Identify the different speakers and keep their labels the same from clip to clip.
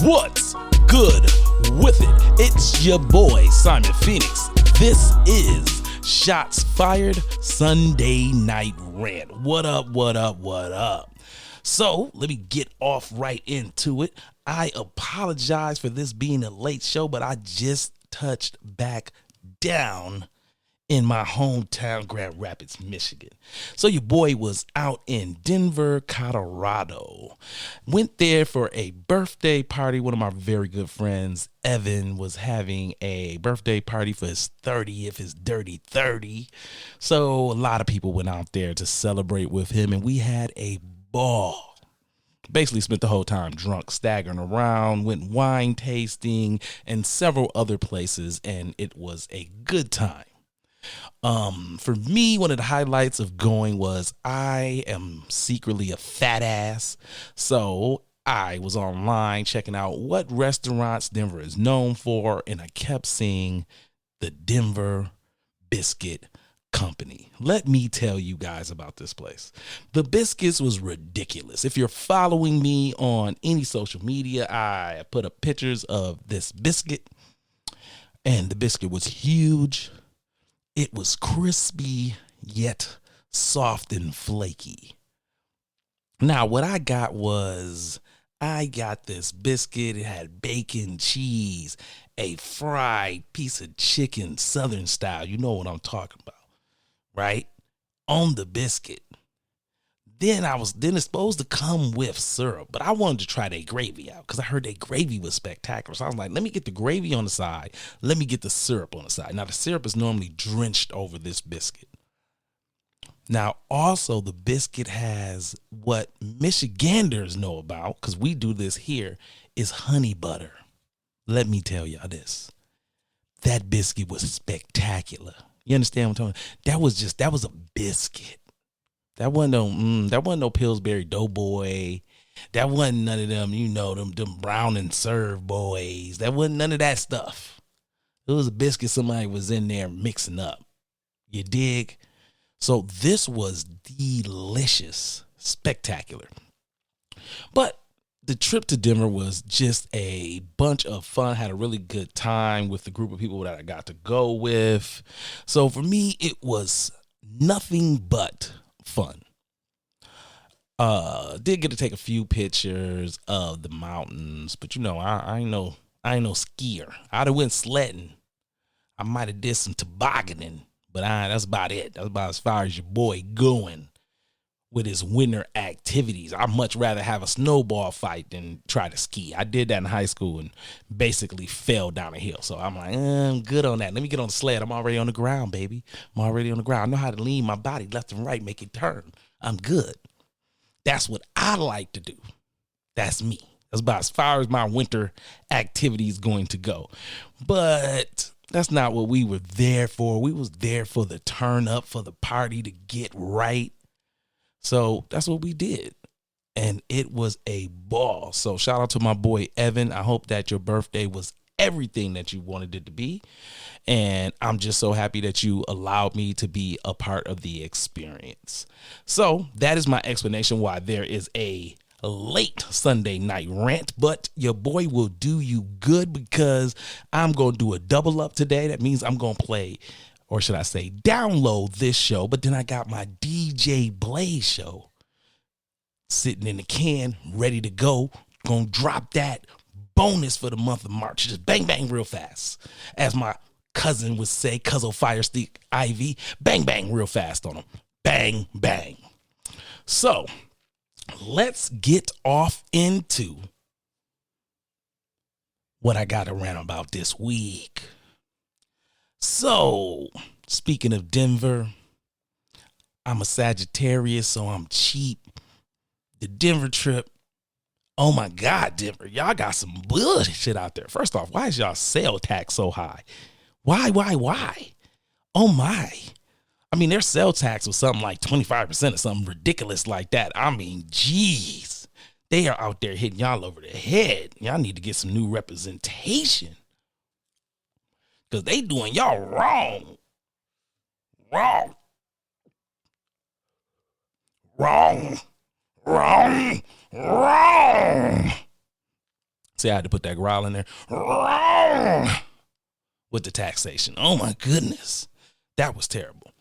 Speaker 1: What's good with it? It's your boy, Simon Phoenix. This is Shots Fired Sunday Night Rant. What up, what up, what up? So, let me get off right into it. I apologize for this being a late show, but I just touched back down in my hometown, Grand Rapids, Michigan. So your boy was out in Denver, Colorado. Went there for a birthday party. One of my very good friends, Evan, was having a birthday party for his 30th, his dirty 30. So a lot of people went out there to celebrate with him, and we had a ball. Basically spent the whole time drunk, staggering around, went wine tasting, and several other places, and it was a good time. For me, one of the highlights of going was I am secretly a fat ass. So I was online checking out what restaurants Denver is known for, and I kept seeing the Denver Biscuit Company. Let me tell you guys about this place. The biscuits was ridiculous. If you're following me on any social media, I put up pictures of this biscuit, and the biscuit was huge. It was crispy, yet soft and flaky. Now, what I got this biscuit. It had bacon, cheese, a fried piece of chicken, Southern style. You know what I'm talking about, right? On the biscuit. Then it's supposed to come with syrup, but I wanted to try their gravy out because I heard their gravy was spectacular. So I was like, let me get the gravy on the side. Let me get the syrup on the side. Now, the syrup is normally drenched over this biscuit. Now, also, the biscuit has what Michiganders know about, because we do this here, is honey butter. Let me tell y'all this. That biscuit was spectacular. You understand what I'm talking about? That was a biscuit. That wasn't no Pillsbury Doughboy. That wasn't none of them, them brown and serve boys. That wasn't none of that stuff. It was a biscuit somebody was in there mixing up. You dig? So this was delicious, spectacular. But the trip to Denver was just a bunch of fun. Had a really good time with the group of people that I got to go with. So for me, it was nothing but fun. Did get to take a few pictures of the mountains, but I ain't no skier. I'd have went sledding. I might have did some tobogganing, but that's about it. That's about as far as your boy going with his winter activities. I'd much rather have a snowball fight than try to ski. I did that in high school and basically fell down a hill. So I'm like, I'm good on that. Let me get on the sled. I'm already on the ground, baby. I'm already on the ground. I know how to lean my body left and right, make it turn. I'm good. That's what I like to do. That's me. That's about as far as my winter activity is going to go. But that's not what we were there for. We was there for the turn up, for the party to get right. So that's what we did. And it was a ball. So shout out to my boy, Evan. I hope that your birthday was everything that you wanted it to be. And I'm just so happy that you allowed me to be a part of the experience. So that is my explanation why there is a late Sunday night rant, but your boy will do you good because I'm going to do a double up today. That means I'm going to play, or should I say download this show, but then I got my DJ Blaze show sitting in the can, ready to go. Gonna drop that bonus for the month of March. Just bang, bang real fast. As my cousin would say, Cuzzo Firestick Ivy, bang, bang real fast on them. Bang, bang. So let's get off into what I got to rant about this week. So, speaking of Denver, I'm a Sagittarius, so I'm cheap. The Denver trip, oh my God, Denver, y'all got some bullshit out there. First off, why is y'all sale tax so high? Why? Oh my. I mean, their sale tax was something like 25% or something ridiculous like that. I mean, geez, they are out there hitting y'all over the head. Y'all need to get some new representation. Because they doing y'all wrong. See, I had to put that growl in there with the taxation. Oh my goodness. That was terrible.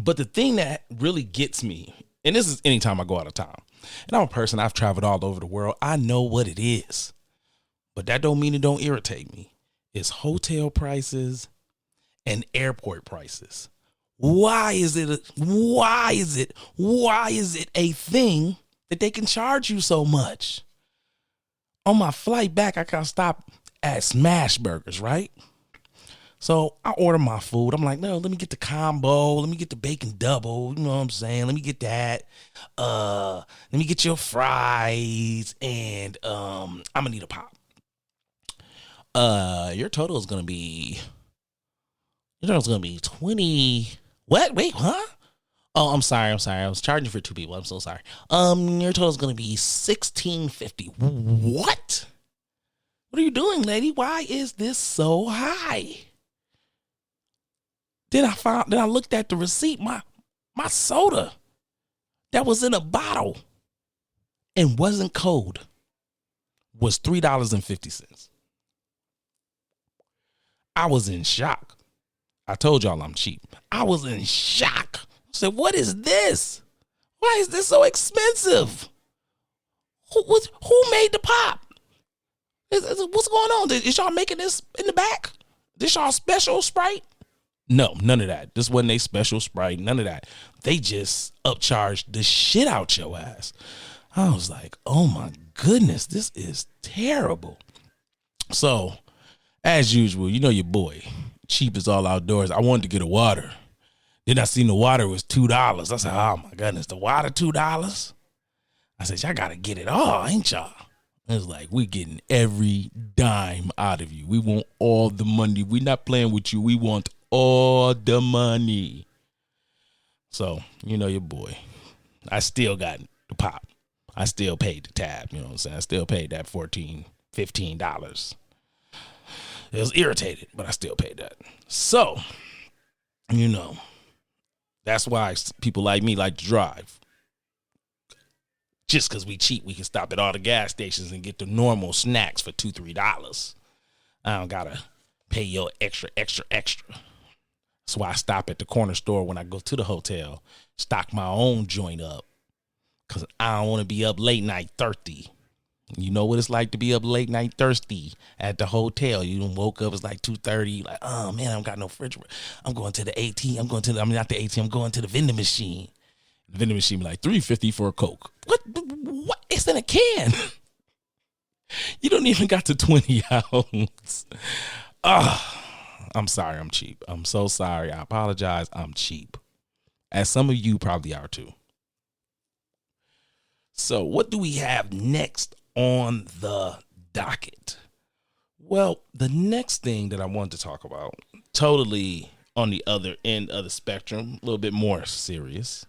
Speaker 1: But the thing that really gets me, and this is anytime I go out of town, and I'm a person, I've traveled all over the world. I know what it is, but that don't mean it don't irritate me. It's hotel prices and airport prices. Why is it a thing that they can charge you so much? On my flight back, I got stopped at Smash Burgers, right? So I order my food. I'm like, no, let me get the combo. Let me get the bacon double. You know what I'm saying? Let me get that. Let me get your fries. And I'm going to need a pop. Your total is going to be 20. What? Wait, huh? Oh, I'm sorry. I was charging for 2 people. I'm so sorry. Your total is going to be $16.50. What? What are you doing, lady? Why is this so high? Then I looked at the receipt. My soda that was in a bottle and wasn't cold was $3.50. I was in shock. I told y'all I'm cheap. I was in shock. I said, what is this? Why is this so expensive? Who made the pop? What's going on? Is y'all making this in the back? This y'all special Sprite? No, none of that. This wasn't a special Sprite. None of that. They just upcharged the shit out your ass. I was like, oh my goodness, this is terrible. So, as usual, you know your boy, cheap as all outdoors. I wanted to get a water. Then I seen the water was $2. I said, oh my goodness, the water $2? I said, y'all gotta get it all, ain't y'all? It was like, we getting every dime out of you. We want all the money. We not playing with you. We want all the money. So, you know your boy. I still got the pop. I still paid the tab. You know what I'm saying? I still paid that $14, $15. It was irritated, but I still paid that. So, you know, that's why people like me like to drive. Just because we cheap, we can stop at all the gas stations and get the normal snacks for $2, $3. I don't got to pay your extra. That's why I stop at the corner store when I go to the hotel, stock my own joint up, because I don't want to be up late night thirsty. You know what it's like to be up late night thirsty at the hotel. You done woke up, it's like 2:30, like, oh man, I don't got no refrigerator. I'm going to the ATM. I'm not the ATM, I'm going to the vending machine. The vending machine be like $3.50 for a Coke. What? It's in a can. You don't even got the 20 ounce. I'm sorry, I'm cheap. I'm so sorry. I apologize. I'm cheap. As some of you probably are too. So what do we have next on the docket? Well, the next thing that I wanted to talk about, totally on the other end of the spectrum, a little bit more serious,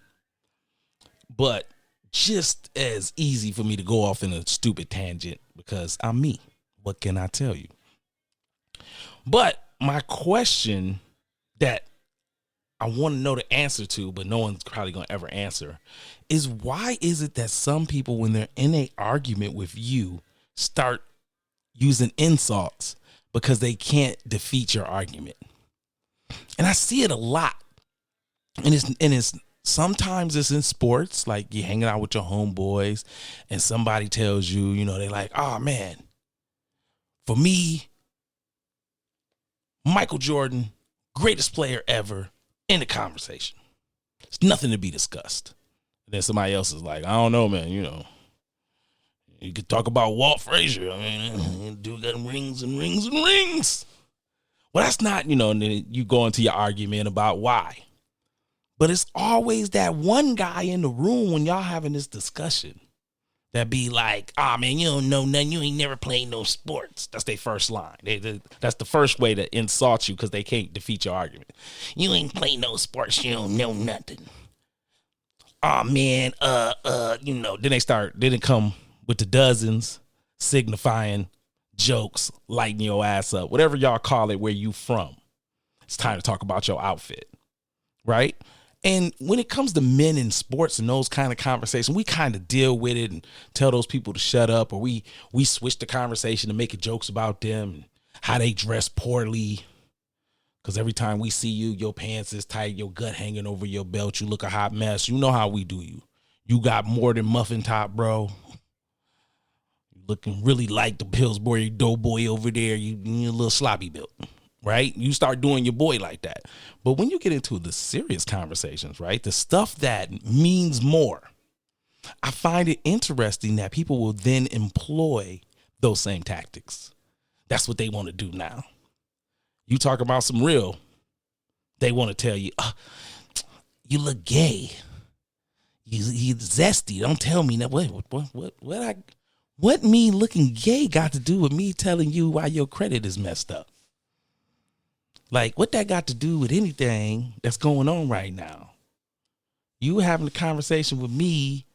Speaker 1: but just as easy for me to go off in a stupid tangent because I'm me. What can I tell you? But my question that I want to know the answer to, but no one's probably going to ever answer, is why is it that some people, when they're in an argument with you, start using insults because they can't defeat your argument? And I see it a lot. And it's sometimes it's in sports, like you're hanging out with your homeboys and somebody tells you, you know, they're like, oh man, for me, Michael Jordan, greatest player ever, in the conversation. It's nothing to be discussed. And then somebody else is like, I don't know, man, you know, you could talk about Walt Frazier. I mean, dude got rings and rings and rings. Well, that's not, you know, and then you go into your argument about why. But it's always that one guy in the room when y'all having this discussion that be like, ah, man, you don't know nothing. You ain't never played no sports. That's their first line. That's the first way to insult you because they can't defeat your argument. You ain't played no sports. You don't know nothing. Oh, man, you know, then they come with the dozens, signifying jokes, lighting your ass up, whatever y'all call it, where you from. It's time to talk about your outfit, right? And when it comes to men in sports and those kind of conversations, we kind of deal with it and tell those people to shut up, or we switch the conversation to make jokes about them and how they dress poorly. Because every time we see you, your pants is tight, your gut hanging over your belt, you look a hot mess. You know how we do you. You got more than muffin top, bro. You looking really like the Pillsbury Doughboy over there. You a little sloppy built, right? You start doing your boy like that. But when you get into the serious conversations, right, the stuff that means more, I find it interesting that people will then employ those same tactics. That's what they want to do now. You talk about some real, they want to tell you, you look gay. You zesty. Don't tell me that. What me looking gay got to do with me telling you why your credit is messed up? Like, what that got to do with anything that's going on right now? You having a conversation with me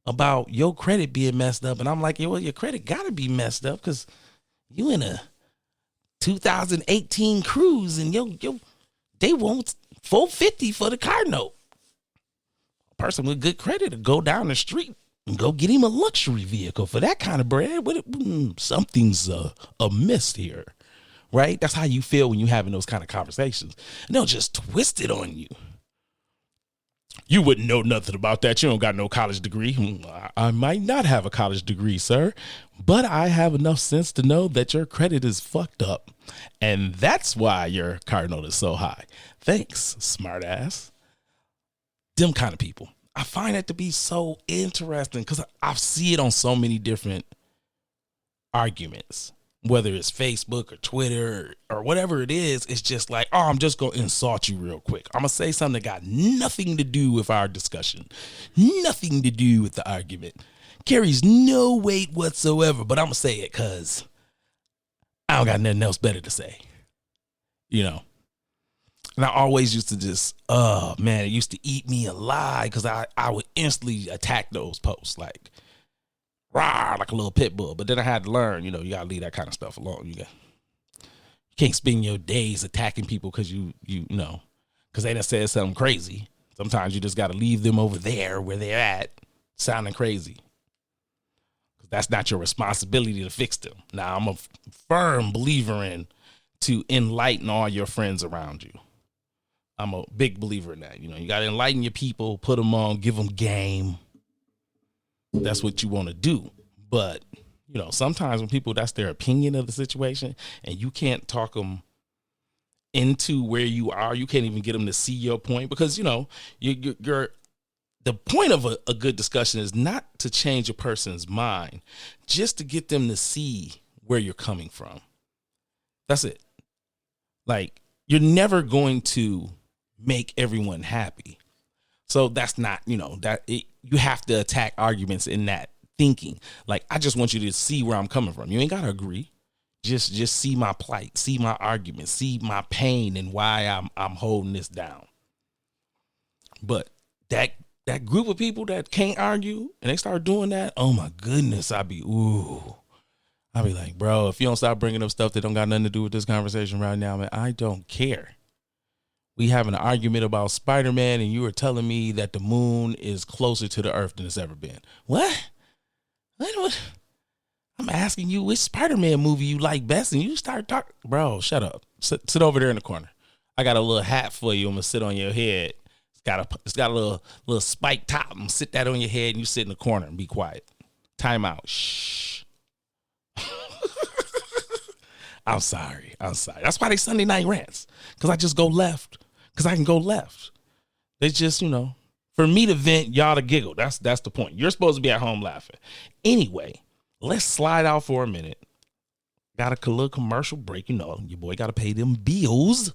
Speaker 1: about your credit being messed up, and I'm like, well, your credit got to be messed up because you in a 2018 cruise and they want $450 for the car note. A person with good credit to go down the street and go get him a luxury vehicle for that kind of bread. Something's amiss here, right? That's how you feel when you're having those kind of conversations. And they'll just twist it on you. You wouldn't know nothing about that. You don't got no college degree. I might not have a college degree, sir, but I have enough sense to know that your credit is fucked up. And that's why your car note is so high. Thanks, smart ass. Them kind of people. I find that to be so interesting because I see it on so many different arguments. Whether it's Facebook or Twitter or whatever it is, it's just like, oh, I'm just going to insult you real quick. I'm going to say something that got nothing to do with our discussion, nothing to do with the argument, carries no weight whatsoever, but I'm going to say it because I don't got nothing else better to say, you know. And I always used to just, oh, man, it used to eat me alive because I would instantly attack those posts like, rah, like a little pit bull. But then I had to learn, you got to leave that kind of stuff alone. You can't spend your days attacking people because you know, because they done said something crazy. Sometimes you just got to leave them over there where they're at sounding crazy. Because that's not your responsibility to fix them. Now, I'm a firm believer in to enlighten all your friends around you. I'm a big believer in that. You got to enlighten your people, put them on, give them game. That's what you want to do. But, sometimes when people, that's their opinion of the situation and you can't talk them into where you are, you can't even get them to see your point because, you're the point of a good discussion is not to change a person's mind, just to get them to see where you're coming from. That's it. Like, you're never going to make everyone happy. So that's not, you have to attack arguments in that thinking. Like, I just want you to see where I'm coming from. You ain't got to agree. Just see my plight, see my argument, see my pain and why I'm holding this down. But that group of people that can't argue and they start doing that, oh my goodness, I'll be like, bro, if you don't stop bringing up stuff that don't got nothing to do with this conversation right now, man, I don't care. We having an argument about Spider-Man and you were telling me that the moon is closer to the earth than it's ever been. What? I'm asking you which Spider-Man movie you like best and you start talking. Bro, shut up. Sit over there in the corner. I got a little hat for you. I'm going to sit on your head. It's got a little spike top. I'm going to sit that on your head and you sit in the corner and be quiet. Time out. Shh. I'm sorry. That's why they Sunday night rants. Because I just go left. Because I can go left. It's just, for me to vent, y'all to giggle. That's the point. You're supposed to be at home laughing. Anyway, let's slide out for a minute. Got a little commercial break. Your boy got to pay them bills.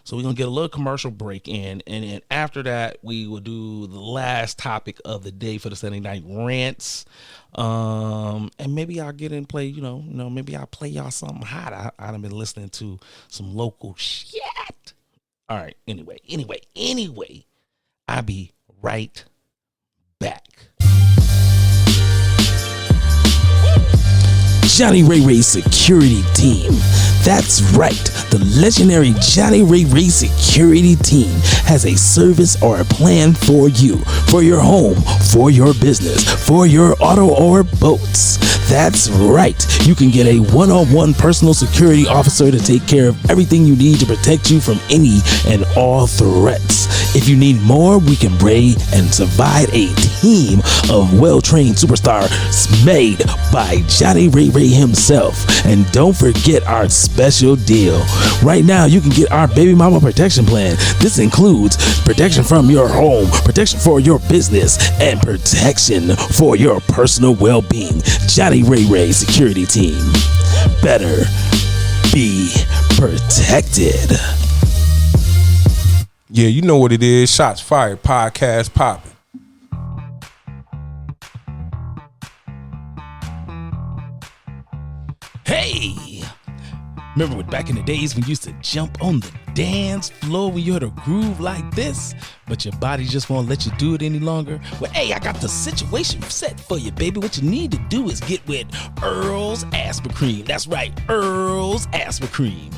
Speaker 1: So we're going to get a little commercial break in. And then after that, we will do the last topic of the day for the Sunday night rants. And maybe I'll get in and play, maybe I'll play y'all something hot. I've been listening to some local shit. All right. Anyway, I'll be right back. Johnny Ray Ray's security team, That's right. The legendary Johnny Ray Ray security team has a service or a plan for you, for your home, for your business, for your auto or boats. That's right. You can get a one-on-one personal security officer to take care of everything you need to protect you from any and all threats. If you need more, we can bring and provide a team of well-trained superstars made by Johnny Ray Ray himself. And don't forget our special deal. Right now, you can get our baby mama protection plan. This includes protection from your home, protection for your business, and protection for your personal well-being. Johnny Ray Ray security team. Better be protected.
Speaker 2: Yeah, you know what it is. Shots Fired podcast popping.
Speaker 1: Hey! Remember back in the days when you used to jump on the dance floor when you heard a groove like this, but your body just won't let you do it any longer? Well, hey, I got the situation set for you, baby. What you need to do is get with Earl's Aspirin Cream. That's right, Earl's Aspirin Cream.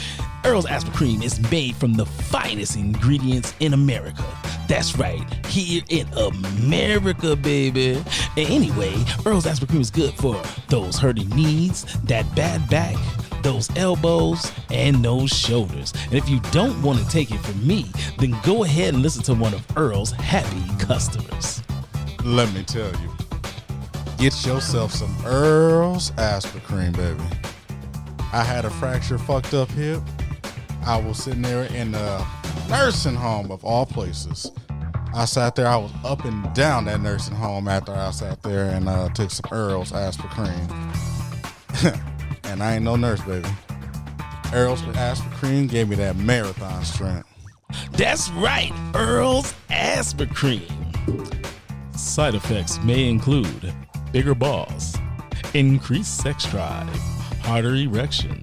Speaker 1: Earl's Aspirin Cream is made from the finest ingredients in America. That's right, here in America, baby. And anyway, Earl's Aspirin Cream is good for those hurting knees, that bad back, those elbows, and those shoulders. And if you don't want to take it from me, then go ahead and listen to one of Earl's happy customers.
Speaker 3: Let me tell you, get yourself some Earl's Aspirin Cream, baby. I had a fracture, fucked up hip. I was sitting there in a nursing home of all places. I sat there, I was up and down that nursing home after I sat there and took some Earl's Aspirin Cream. And I ain't no nurse, baby. Earl's Aspirin Cream gave me that marathon strength.
Speaker 1: That's right, Earl's Aspirin Cream. Side effects may include bigger balls, increased sex drive, harder erection,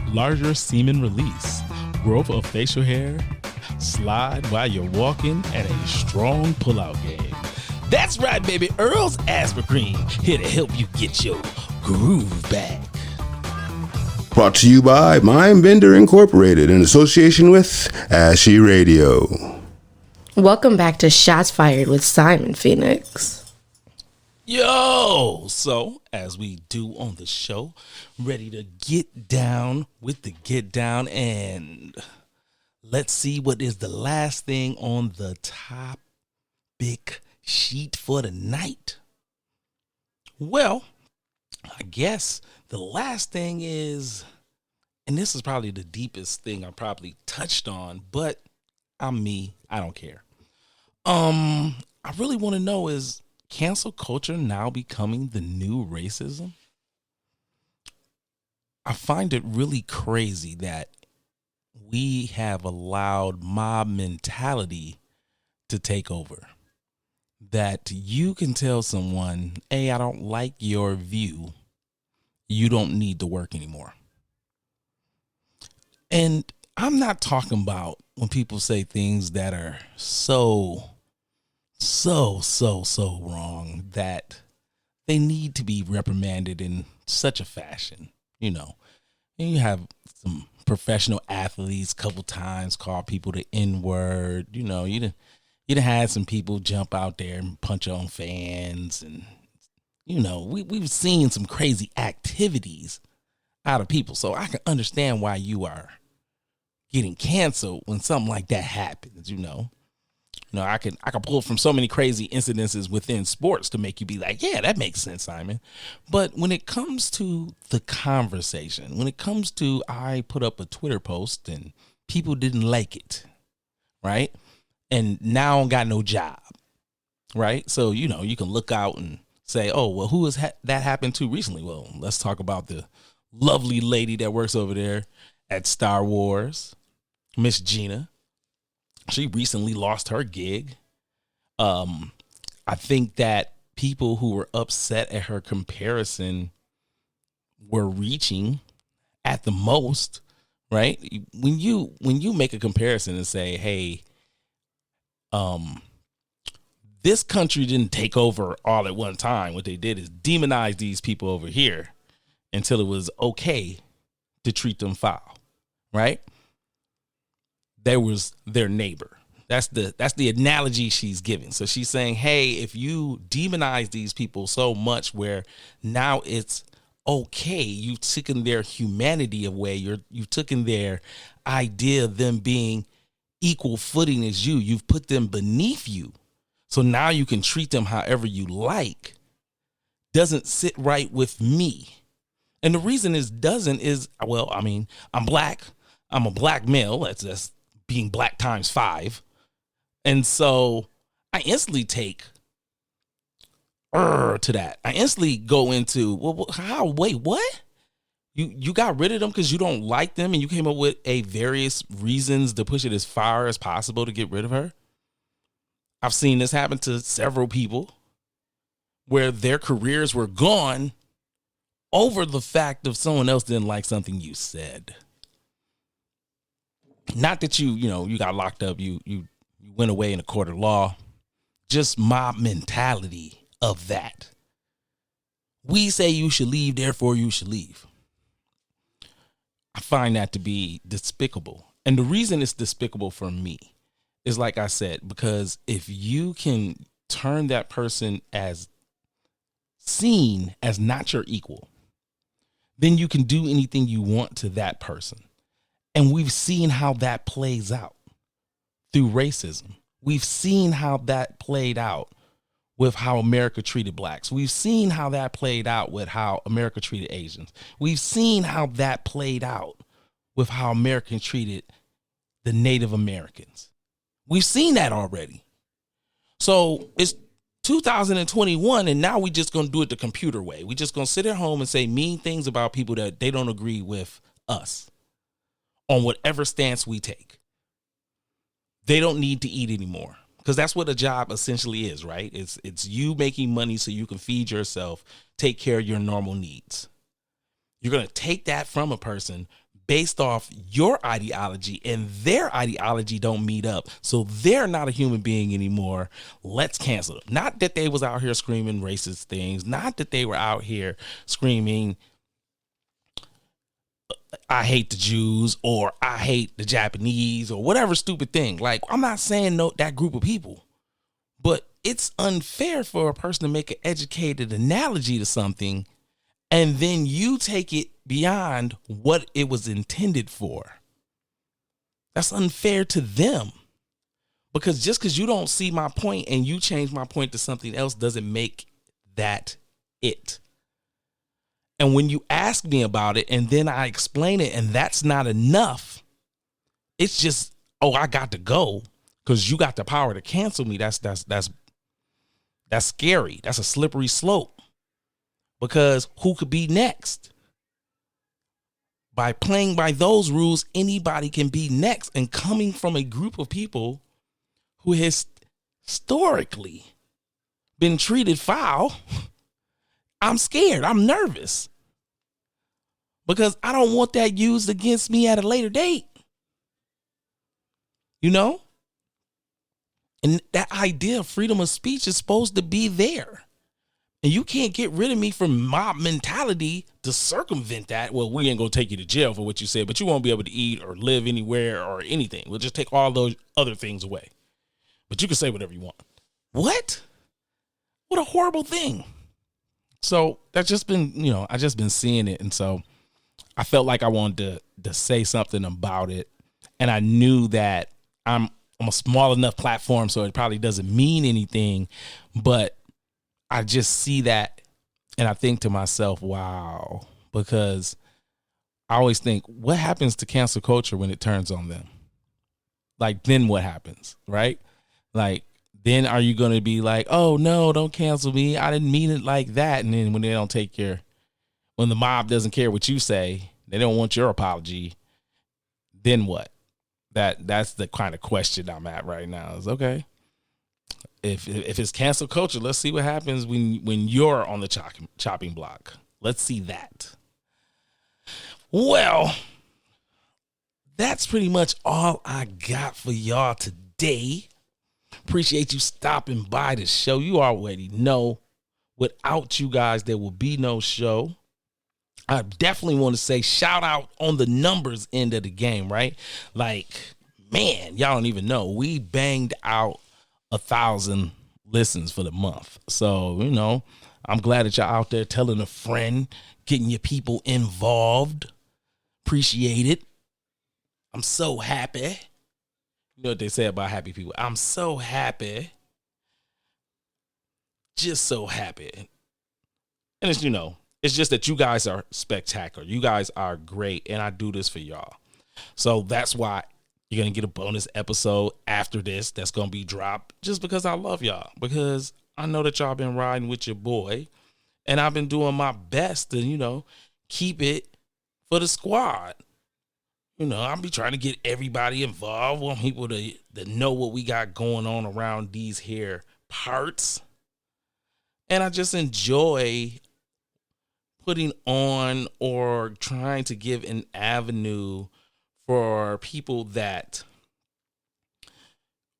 Speaker 1: larger semen release, growth of facial hair, slide while you're walking, and a strong pullout game. That's right, baby. Earl's Aspirin Cream, here to help you get your groove back.
Speaker 4: Brought to you by Mind Bender Incorporated in association with Ashy Radio.
Speaker 5: Welcome back to Shots Fired with Simon Phoenix.
Speaker 1: Yo! So, as we do on the show, ready to get down with the get down, and let's see what is the last thing on the topic sheet for the night. Well, I guess the last thing is, and this is probably the deepest thing I probably touched on, but I'm me, I don't care. I really want to know, is cancel culture now becoming the new racism? I find it really crazy that we have allowed mob mentality to take over. That you can tell someone, hey, I don't like your view. You don't need to work anymore. And I'm not talking about when people say things that are so wrong that they need to be reprimanded in such a fashion, you know. And you have some professional athletes couple times call people the N-word, you know. You done had some people jump out there and punch on fans, and you know, we've seen some crazy activities out of people. So I can understand why you are getting canceled when something like that happens, you know. You know, I can pull from so many crazy incidences within sports to make you be like, yeah, that makes sense, Simon. But when it comes to the conversation, when it comes to I put up a Twitter post and people didn't like it, right? And now I don't got no job, right? So, you know, you can look out and say, oh, well, who has that happened to recently? Well, let's talk about the lovely lady that works over there at Star Wars, Miss Gina. She recently lost her gig. I think that people who were upset at her comparison were reaching at the most, right? When you make a comparison and say, hey, this country didn't take over all at one time. What they did is demonize these people over here until it was okay to treat them foul, right? There was their neighbor. That's the analogy she's giving. So she's saying, hey, if you demonize these people so much where now it's okay, you've taken their humanity away, you've taken their idea of them being equal footing as you've put them beneath you. So now you can treat them however you like. Doesn't sit right with me. And the reason it doesn't is, well, I mean, I'm black. I'm a black male. That's being black times 5. And so I instantly take to that. I instantly go into, well, how? Wait, what? You got rid of them because you don't like them and you came up with various reasons to push it as far as possible to get rid of her? I've seen this happen to several people where their careers were gone over the fact of someone else didn't like something you said. Not that you got locked up, you went away in a court of law. Just mob mentality of that. We say you should leave, therefore you should leave. I find that to be despicable. And the reason it's despicable for me is, like I said, because if you can turn that person as seen as not your equal, then you can do anything you want to that person. And we've seen how that plays out through racism. We've seen how that played out with how America treated blacks. We've seen how that played out with how America treated Asians. We've seen how that played out with how America treated the Native Americans. We've seen that already. So it's 2021, and now we just going to do it the computer way. We just going to sit at home and say mean things about people that they don't agree with us on whatever stance we take. They don't need to eat anymore, because that's what a job essentially is, right? It's you making money so you can feed yourself, take care of your normal needs. You're going to take that from a person based off your ideology, and their ideology don't meet up. So they're not a human being anymore. Let's cancel them. Not that they was out here screaming racist things. Not that they were out here screaming, I hate the Jews or I hate the Japanese or whatever stupid thing. Like, I'm not saying that group of people, but it's unfair for a person to make an educated analogy to something and then you take it beyond what it was intended for. That's unfair to them, because just because you don't see my point and you change my point to something else doesn't make that it. And when you ask me about it and then I explain it and that's not enough, it's just, oh, I got to go because you got the power to cancel me. That's scary. That's a slippery slope, because who could be next? By playing by those rules, anybody can be next. And coming from a group of people who has historically been treated foul, I'm scared. I'm nervous, because I don't want that used against me at a later date. You know? And that idea of freedom of speech is supposed to be there. And you can't get rid of me from mob mentality to circumvent that. Well, we ain't going to take you to jail for what you said, but you won't be able to eat or live anywhere or anything. We'll just take all those other things away. But you can say whatever you want. What? What a horrible thing. So that's just been, I just been seeing it. And so I felt like I wanted to say something about it. And I knew that I'm a small enough platform, so it probably doesn't mean anything, but I just see that and I think to myself, wow, because I always think, what happens to cancel culture when it turns on them? Like, then what happens, right? Like, then are you going to be like, oh, no, don't cancel me, I didn't mean it like that. And then when they don't when the mob doesn't care what you say, they don't want your apology, then what? That's the kind of question I'm at right now is, okay, if it's cancel culture, let's see what happens when you're on the chopping block. Let's see that. Well, that's pretty much all I got for y'all today. Appreciate you stopping by the show. You already know, without you guys, there will be no show. I definitely want to say shout out on the numbers end of the game, right? Like, man, y'all don't even know. We banged out 1,000 listens for the month. So, you know, I'm glad that y'all out there telling a friend, getting your people involved. Appreciate it. I'm so happy. You know what they say about happy people? I'm so happy. Just so happy. And it's, you know, it's just that you guys are spectacular. You guys are great. And I do this for y'all. So that's why you're going to get a bonus episode after this that's going to be dropped, just because I love y'all. Because I know that y'all been riding with your boy. And I've been doing my best to, you know, keep it for the squad. You know, I'll be trying to get everybody involved. Want people to know what we got going on around these here parts. And I just enjoy putting on or trying to give an avenue for people that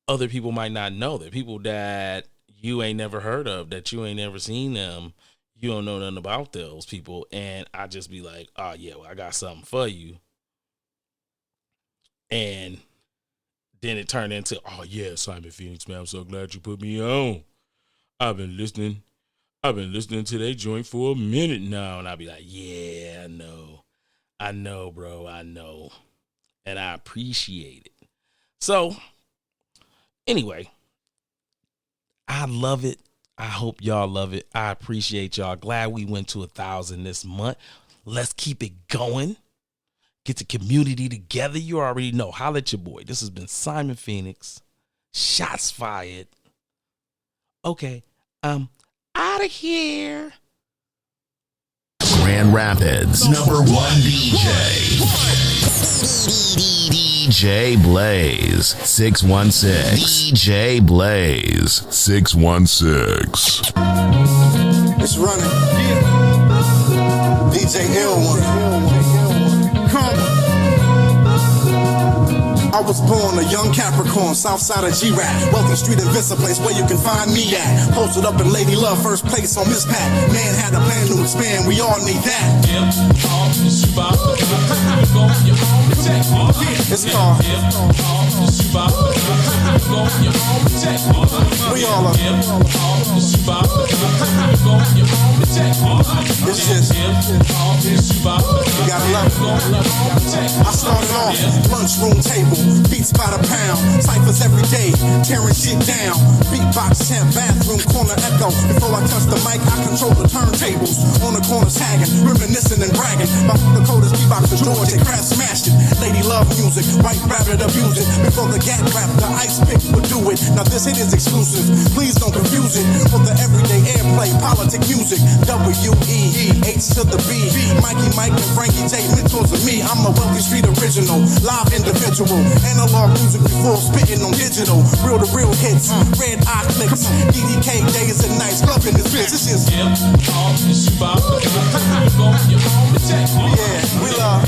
Speaker 1: other people might not know. That people that you ain't never heard of, that you ain't never seen them. You don't know nothing about those people. And I just be like, oh, yeah, well, I got something for you. And then it turned into, oh, yeah, Simon Phoenix, man, I'm so glad you put me on. I've been listening to that joint for a minute now. And I'll be like, yeah, I know, bro, I know. And I appreciate it. So, anyway, I love it. I hope y'all love it. I appreciate y'all. Glad we went to 1,000 this month. Let's keep it going. Get the community together. You already know. Holla at your boy. This has been Simon Phoenix. Shots fired. Okay, I'm out of here.
Speaker 6: Grand Rapids #1 DJ. DJ Blaze 616. DJ Blaze 616.
Speaker 7: It's running. DJ L1. I was born a young Capricorn, south side of G-Rap. Wealthy street and Vista place where you can find me at. Posted up in Lady Love, first place on Miss Pat. Man had a plan to expand, we all need that. It's called we all are. It's just you gotta love it. I started off lunchroom table, beats by the pound, ciphers every day, tearing shit down. Beatbox temp, bathroom corner echo. Before I touch the mic, I control the turntables. On the corners tagging, reminiscing and bragging. My Dakota's beatbox to George, they crash smashed it. Lady love music, white rabbit abuse it. Before the gat rap, the ice pick would do it. Now this hit is exclusive, please don't confuse it. For the everyday airplay, politic music, W-E-H to the B. Mikey Mike and Frankie J, mentors of me. I'm a wealthy street original, live individual. Analog music before spitting on digital. Real to real hits, red eye clicks. DDK days and nights, loving this bitch. This is yeah, we love.